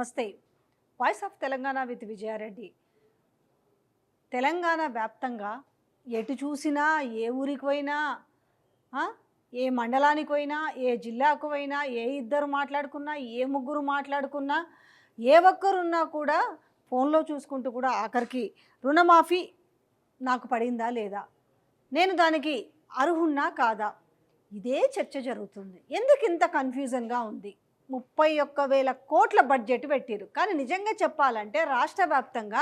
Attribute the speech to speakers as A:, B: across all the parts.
A: నమస్తే. Voice of Telangana with Vijaya Reddy. Telangana వ్యాప్తంగా ఎటు చూసినా, ఏ ఊరికి పోయినా, ఆ, ఏ మండలానికి పోయినా, ఏ జిల్లాకు పోయినా, ఏ ఇద్దరు మాట్లాడుకున్నా, ఏ ముగ్గురు మాట్లాడుకున్నా, ఏ ఒక్కరున్నా కూడా ఫోన్లో చూసుకుంటూ కూడా ఆఖరికి రుణమాఫీ నాకు పడిందా లేదా, నేను దానికి అర్హున్నా కాదా, ఇదే చర్చ జరుగుతుంది. ఎందుకు ఇంత కన్ఫ్యూజన్గా ఉంది? 31,000 కోట్ల బడ్జెట్ పెట్టారు. కానీ నిజంగా చెప్పాలంటే రాష్ట్ర వ్యాప్తంగా,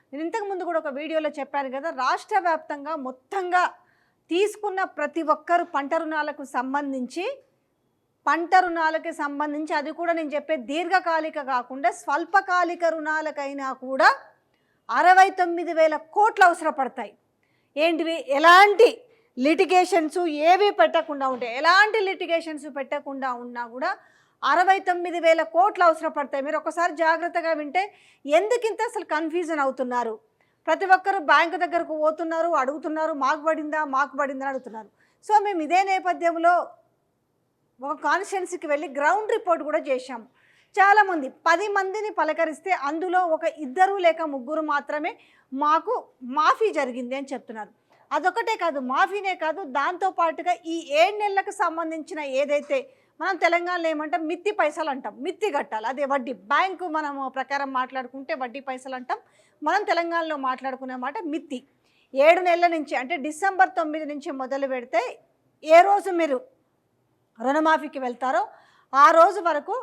A: నేను ఇంతకుముందు కూడా ఒక వీడియోలో చెప్పాను కదా, రాష్ట్ర వ్యాప్తంగా మొత్తంగా తీసుకున్న ప్రతి ఒక్కరు పంట రుణాలకు సంబంధించి అది కూడా నేను చెప్పే దీర్ఘకాలిక కాకుండా స్వల్పకాలిక రుణాలకైనా కూడా 69,000 కోట్లు అవసరపడతాయి. ఏంటివి? ఎలాంటి లిటిగేషన్స్ ఏవి పెట్టకుండా ఉంటాయి, ఎలాంటి లిటిగేషన్స్ పెట్టకుండా ఉన్నా కూడా 69,000 కోట్లు అవసరపడతాయి. మీరు ఒకసారి జాగ్రత్తగా వింటే ఎందుకింత అసలు కన్ఫ్యూజన్ అవుతున్నారు? ప్రతి ఒక్కరు బ్యాంకు దగ్గరకు పోతున్నారు, అడుగుతున్నారు, మాకు పడిందా అని అడుగుతున్నారు. సో మేము ఇదే నేపథ్యంలో ఒక కాన్స్టిట్యున్సీకి వెళ్ళి గ్రౌండ్ రిపోర్ట్ కూడా చేశాము. చాలామంది 10 మందిని పలకరిస్తే అందులో ఒక 2 లేక 3 మాత్రమే మాకు మాఫీ జరిగింది అని చెప్తున్నారు. అదొకటే కాదు, మాఫీనే కాదు, దాంతోపాటుగా ఈ 7 నెలలకు సంబంధించిన ఏదైతే మనం తెలంగాణలో ఏమంటాం, మిత్తి పైసలు అంటాం, మిత్తి కట్టాలి, అదే వడ్డీ. బ్యాంకు మనం ప్రకారం మాట్లాడుకుంటే వడ్డీ పైసలు అంటాం, మనం తెలంగాణలో మాట్లాడుకునే మాట మిత్తి. 7 నెలల నుంచి అంటే డిసెంబర్ 9 నుంచి మొదలు పెడితే ఏ రోజు మీరు రుణమాఫీకి వెళ్తారో ఆ రోజు వరకు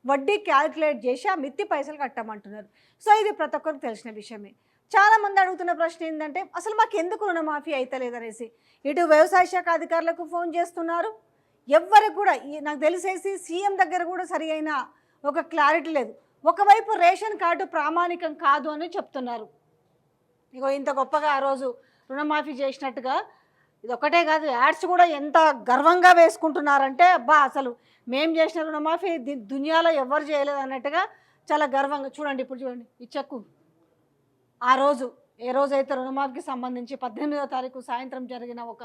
A: వడ్డీ క్యాల్కులేట్ చేసి ఆ మిత్తి పైసలు కట్టమంటున్నారు. సో ఇది ప్రతి ఒక్కరికి తెలిసిన విషయమే. చాలామంది అడుగుతున్న ప్రశ్న ఏంటంటే, అసలు మాకు ఎందుకు రుణమాఫీ అవుతలేదనేసి ఇటు వ్యవసాయ శాఖ అధికారులకు ఫోన్ చేస్తున్నారు, ఎవ్వరికి కూడా నాకు తెలిసేసి సీఎం దగ్గర కూడా సరి అయిన ఒక క్లారిటీ లేదు. ఒకవైపు రేషన్ కార్డు ప్రామాణికం కాదు అని చెప్తున్నారు. ఇగో ఇంత గొప్పగా ఆ రోజు రుణమాఫీ చేసినట్టుగా ఇది ఒకటే కాదు, యాడ్స్ కూడా ఎంత గర్వంగా వేసుకుంటున్నారంటే, అబ్బా అసలు మేము చేసిన రుణమాఫీ దునియాలో ఎవ్వరు చేయలేదు అన్నట్టుగా చాలా గర్వంగా. చూడండి, ఇప్పుడు చూడండి ఈ చెక్కు. ఆ రోజు ఏ రోజైతే రుణమాఫీకి సంబంధించి 18వ తారీఖు సాయంత్రం జరిగిన ఒక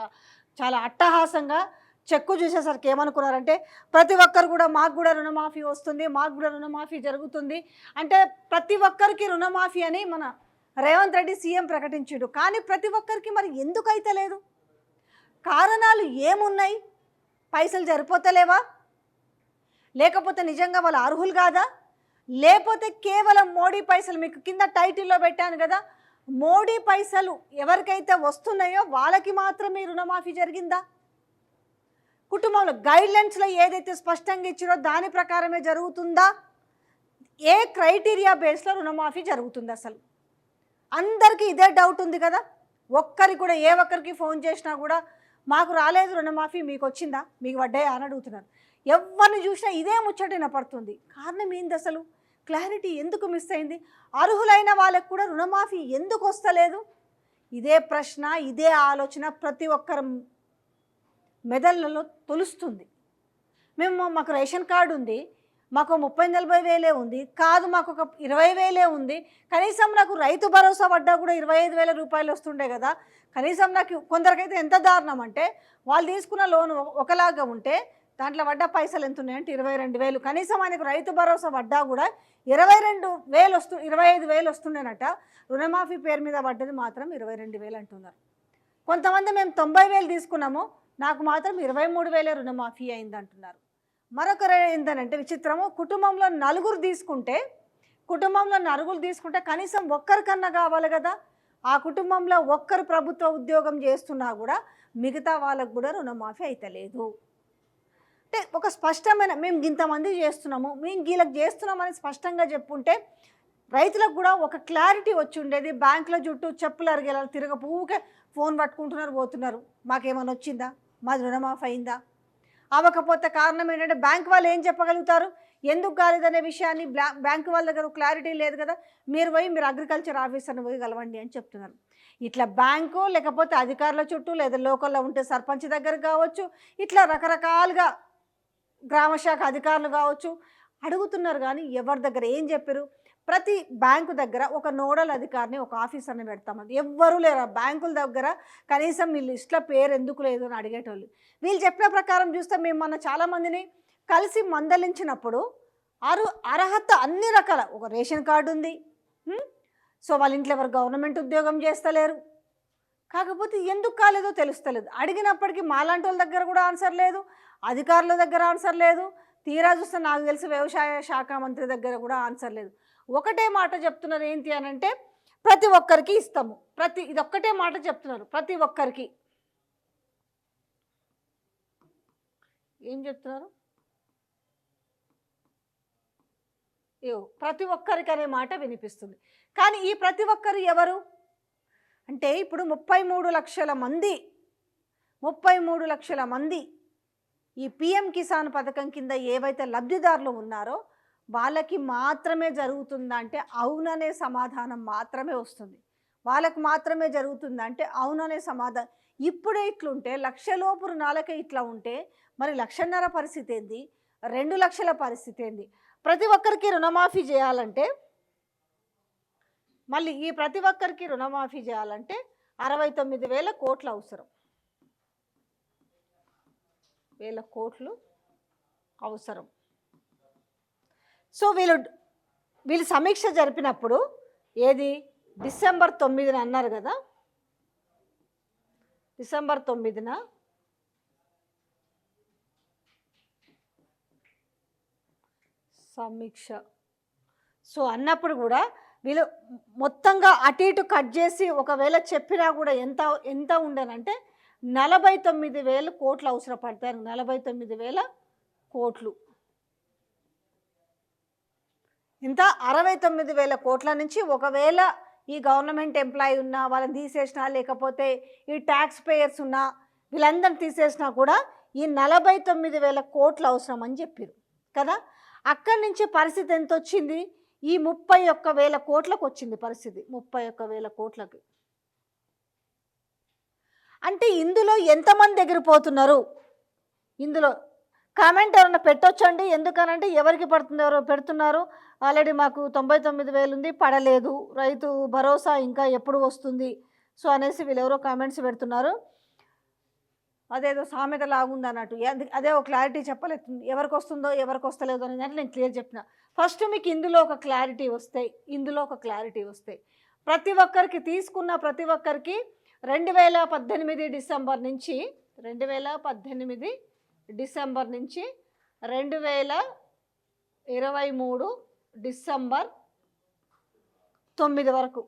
A: చాలా అట్టహాసంగా చెక్కు చూసేసరికి ఏమనుకున్నారంటే, ప్రతి ఒక్కరు కూడా మాకు కూడా రుణమాఫీ వస్తుంది, మాకు కూడా రుణమాఫీ జరుగుతుంది అంటే ప్రతి ఒక్కరికి రుణమాఫీ అని మన రేవంత్ రెడ్డి సీఎం ప్రకటించాడు. కానీ ప్రతి ఒక్కరికి మరి ఎందుకు అయితే లేదు? కారణాలు ఏమున్నాయి? పైసలు సరిపోతలేవా, లేకపోతే నిజంగా వాళ్ళు అర్హులు కాదా, లేకపోతే కేవలం మోడీ పైసలు, మీకు కింద టైటిల్లో పెట్టాను కదా, మోడీ పైసలు ఎవరికైతే వస్తున్నాయో వాళ్ళకి మాత్రమే రుణమాఫీ జరిగిందా? కుటుంబంలో గైడ్లైన్స్లో ఏదైతే స్పష్టంగా ఇచ్చారో దాని ప్రకారమే జరుగుతుందా? ఏ క్రైటీరియా బేస్లో రుణమాఫీ జరుగుతుంది? అసలు అందరికీ ఇదే డౌట్ ఉంది కదా. ఒక్కరికి కూడా ఏ ఒక్కరికి ఫోన్ చేసినా కూడా మాకు రాలేదు రుణమాఫీ, మీకు వచ్చిందా, మీకు పడ్డాయా అని అడుగుతున్నారు. ఎవరిని చూసినా ఇదే ముచ్చటైన పడుతుంది. కారణం ఏంది? అసలు క్లారిటీ ఎందుకు మిస్ అయింది? అర్హులైన వాళ్ళకు కూడా రుణమాఫీ ఎందుకు వస్తలేదు? ఇదే ప్రశ్న, ఇదే ఆలోచన ప్రతి ఒక్కరి మెదళ్ళలో తొలుస్తుంది. మాకు రేషన్ కార్డు ఉంది, మాకు 30-40 వేలే ఉంది, కాదు మాకు ఒక 20 వేలే ఉంది, కనీసం నాకు రైతు భరోసా పడ్డా కూడా 25,000 రూపాయలు వస్తుండే కదా. కనీసం నాకు కొందరికైతే ఎంత దారుణం అంటే, వాళ్ళు తీసుకున్న లోన్ ఒకలాగా ఉంటే దాంట్లో పడ్డ పైసలు ఎంత ఉన్నాయంటే 22,000. కనీసం ఆయనకు రైతు భరోసా పడ్డా కూడా 25,000 వస్తుండేనట. రుణమాఫీ పేరు మీద పడ్డది మాత్రం 22,000 అంటున్నారు. కొంతమంది మేము 90,000 తీసుకున్నాము, నాకు మాత్రం 23,000 రుణమాఫీ అయింది అంటున్నారు. మరొకరు ఏంటంటే విచిత్రము, కుటుంబంలో నలుగురు తీసుకుంటే కనీసం ఒక్కరికన్నా కావాలి కదా. ఆ కుటుంబంలో ఒక్కరు ప్రభుత్వ ఉద్యోగం చేస్తున్నా కూడా మిగతా వాళ్ళకు కూడా రుణమాఫీ అయితలేదు. అంటే ఒక స్పష్టమైన, మేము ఇంతమంది చేస్తున్నాము, మేము వీళ్ళకి చేస్తున్నామని స్పష్టంగా చెప్పుంటే రైతులకు కూడా ఒక క్లారిటీ వచ్చి ఉండేది. బ్యాంకుల చుట్టూ చెప్పులు అరిగేలా ఊరికే ఫోన్ పట్టుకుంటున్నారు, పోతున్నారు, మాకేమైనా వచ్చిందా, మాది రుణమాఫీ అయిందా? అవ్వకపోతే కారణం ఏంటంటే బ్యాంక్ వాళ్ళు ఏం చెప్పగలుగుతారు, ఎందుకు కాలేదనే విషయాన్ని బ్యాంకు వాళ్ళ దగ్గర క్లారిటీ లేదు కదా. మీరు అగ్రికల్చర్ ఆఫీసర్ని పోయి కలవండి అని చెప్తున్నారు. ఇట్లా బ్యాంకు లేకపోతే అధికారుల చుట్టూ, లేదా లోకల్లో ఉంటే సర్పంచ్ దగ్గర కావచ్చు, ఇట్లా రకరకాలుగా గ్రామశాఖ అధికారులు కావచ్చు అడుగుతున్నారు. కానీ ఎవరి దగ్గర ఏం చెప్పారు? ప్రతి బ్యాంకు దగ్గర ఒక నోడల్ అధికారిని, ఒక ఆఫీసర్ని పెడతామని. ఎవ్వరూ లేరు బ్యాంకుల దగ్గర. కనీసం మీ లిస్టులో పేరు ఎందుకు లేదు అని అడిగేటోళ్ళు. వీళ్ళు చెప్పిన ప్రకారం చూస్తే మేము మన చాలామందిని కలిసి మందలించినప్పుడు అర్హత అన్ని రకాల ఒక రేషన్ కార్డు ఉంది. సో వాళ్ళ ఇంట్లో ఎవరు గవర్నమెంట్ ఉద్యోగం చేస్తలేరు. కాకపోతే ఎందుకు కాలేదో తెలుస్తలేదు. అడిగినప్పటికీ మాలాంటి వాళ్ళ దగ్గర కూడా ఆన్సర్ లేదు, అధికారుల దగ్గర ఆన్సర్ లేదు, తీరా చూస్తే నాకు తెలిసి వ్యవసాయ శాఖ మంత్రి దగ్గర కూడా ఆన్సర్ లేదు. ఒకటే మాట చెప్తున్నారు, ఏంటి అని అంటే ప్రతి ఒక్కరికి ఇస్తాము, ఇదొక్కటే మాట చెప్తున్నారు. ప్రతి ఒక్కరికి ఏం చెప్తున్నారు? ప్రతి ఒక్కరికి అనే మాట వినిపిస్తుంది. కానీ ఈ ప్రతి ఒక్కరు ఎవరు అంటే ఇప్పుడు 33 లక్షల మంది ఈ పిఎం కిసాన్ పథకం కింద ఏవైతే లబ్ధిదారులు ఉన్నారో వాళ్ళకి మాత్రమే జరుగుతుందా అంటే అవుననే సమాధానం మాత్రమే వస్తుంది. వాళ్ళకి మాత్రమే జరుగుతుందా అంటే అవుననే సమాధానం. ఇప్పుడే ఇట్లుంటే 1,00,000 లోపు రుణాలకే ఇట్లా ఉంటే మరి 1,50,000 పరిస్థితి ఏంది, 2 లక్షల పరిస్థితి ఏంది? ప్రతి ఒక్కరికి రుణమాఫీ చేయాలంటే మళ్ళీ ఈ ప్రతి ఒక్కరికి రుణమాఫీ చేయాలంటే 69,000 కోట్లు అవసరం. 1,000 కోట్లు అవసరం. సో వీళ్ళు సమీక్ష జరిపినప్పుడు ఏది డిసెంబర్ 9న అన్నారు కదా, డిసెంబర్ 9న సమీక్ష. సో అన్నప్పుడు కూడా వీళ్ళు మొత్తంగా అటు ఇటు కట్ చేసి ఒకవేళ చెప్పినా కూడా ఎంత ఉండనంటే 49,000 కోట్లు అవసరపడతారు. 49,000 కోట్లు ఇంత 69,000 కోట్ల నుంచి ఒకవేళ ఈ గవర్నమెంట్ ఎంప్లాయీ ఉన్నా వాళ్ళని తీసేసినా, లేకపోతే ఈ ట్యాక్స్ పేయర్స్ ఉన్నా వీళ్ళందరిని తీసేసినా కూడా ఈ 49,000 కోట్లు అవసరం అని చెప్పారు కదా. అక్కడి నుంచి పరిస్థితి ఎంత వచ్చింది? ఈ 31,000 కోట్లకు వచ్చింది పరిస్థితి. 31,000 కోట్లకి అంటే ఇందులో ఎంతమంది ఎగిరిపోతున్నారు? ఇందులో కామెంట్ ఎవరైనా పెట్టొచ్చండి. ఎందుకనంటే ఎవరికి పెడుతున్నారు? ఆల్రెడీ మాకు 99,000 ఉంది, పడలేదు, రైతు భరోసా ఇంకా ఎప్పుడు వస్తుంది సో అనేసి వీళ్ళెవరో కామెంట్స్ పెడుతున్నారు. అదేదో సామెత లాగుంది అన్నట్టు. అదే ఒక క్లారిటీ చెప్పలేదు, ఎవరికి వస్తుందో ఎవరికి వస్తలేదో అనేది అంటే నేను క్లియర్ చెప్పిన. ఫస్ట్ మీకు ఇందులో ఒక క్లారిటీ వస్తాయి. ప్రతి ఒక్కరికి తీసుకున్న ప్రతి ఒక్కరికి 2018 డిసెంబర్ నుంచి 2023 డిసెంబర్ 9 వరకు.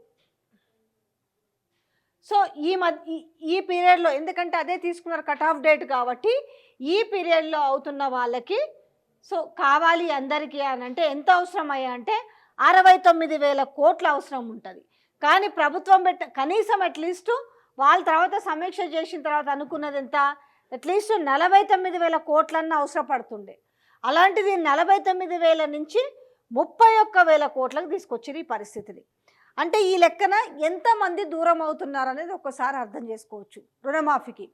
A: సో ఈ పీరియడ్లో, ఎందుకంటే అదే తీసుకున్నారు కట్ ఆఫ్ డేట్ కాబట్టి, ఈ పీరియడ్లో అవుతున్న వాళ్ళకి సో కావాలి అందరికీ అని అంటే ఎంత అవసరం అయ్యా అంటే 69,000 కోట్ల అవసరం ఉంటుంది. కానీ ప్రభుత్వం కనీసం అట్లీస్ట్ వాళ్ళ తర్వాత సమీక్ష చేసిన తర్వాత అనుకున్నది ఎంత, అట్లీస్ట్ 49,000 కోట్లన్నా అవసరపడుతుండే. అలాంటిది 49,000 నుంచి 31,000 కోట్లకు తీసుకొచ్చింది ఈ పరిస్థితిని. అంటే ఈ లెక్కన ఎంతమంది దూరం అవుతున్నారు అనేది ఒక్కసారి అర్థం చేసుకోవచ్చు రుణమాఫీకి.